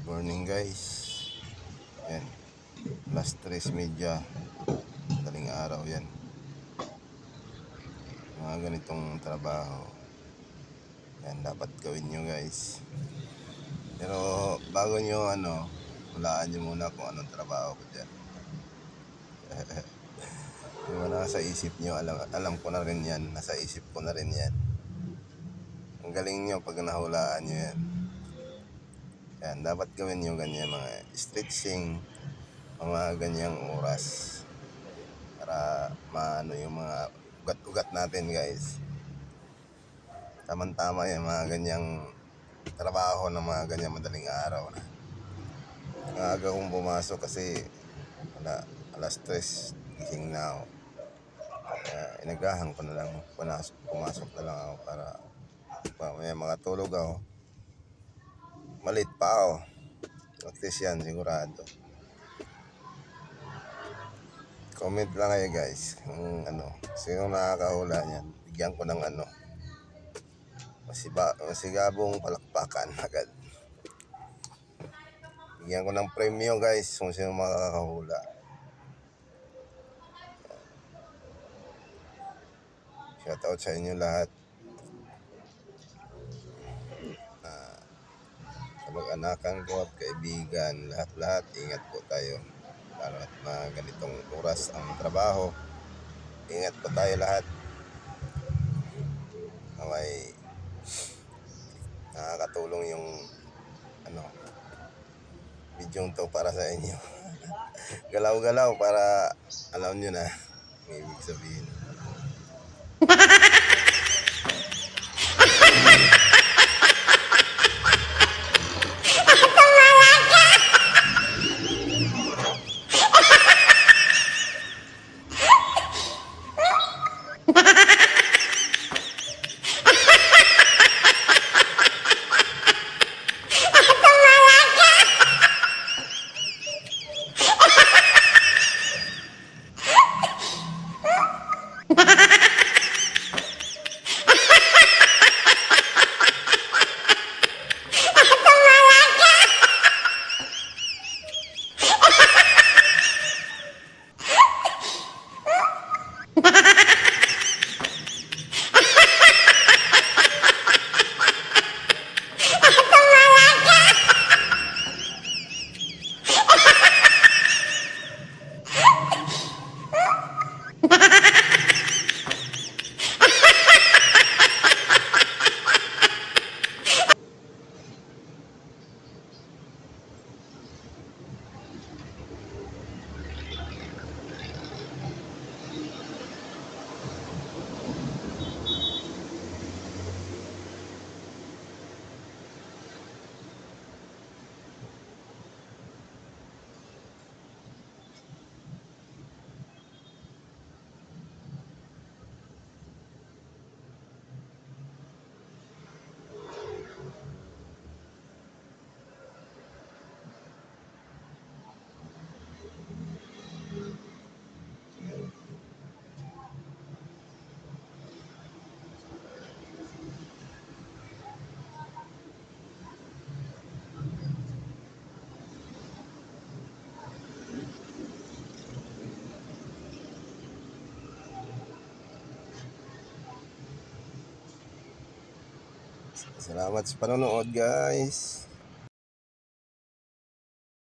Morning guys. Yan. +3:30. Madaling araw yan. Mga ganitong trabaho. Yan dapat gawin nyo guys. Pero bago nyo hulaan nyo muna kung anong trabaho ko dyan. Yung nasa isip nyo, alam ko na rin yan. Nasa isip ko na rin yan. Ang galing nyo pag nahulaan nyo yan. Yan, dapat gawin nyo ganyan mga stretching, mga ganyang oras para maano yung mga ugat-ugat natin guys. Tama-tama yung mga ganyang trabaho ng mga ganyang madaling araw na. Ang aga kong pumasok kasi alas 3 gising na ako. Kaya inagahan ko na lang, pumasok na lang ako para may makatulog ako. Malit pa ako. At least yan, sigurado. Comment lang kayo guys kung sino nakakahula niyan. Bigyan ko ng masigabong palakpakan agad. Bigyan ko ng premyo guys kung sino makakahula. Shoutout sa inyo lahat. Sa mag-anakan ko at kaibigan, lahat-lahat, ingat po tayo. Para at mga ganitong oras ang trabaho, ingat po tayo lahat. Okay, nakakatulong yung video to para sa inyo. Galaw-galaw para alam nyo na may ibig sabihin. Salamat sa panonood guys.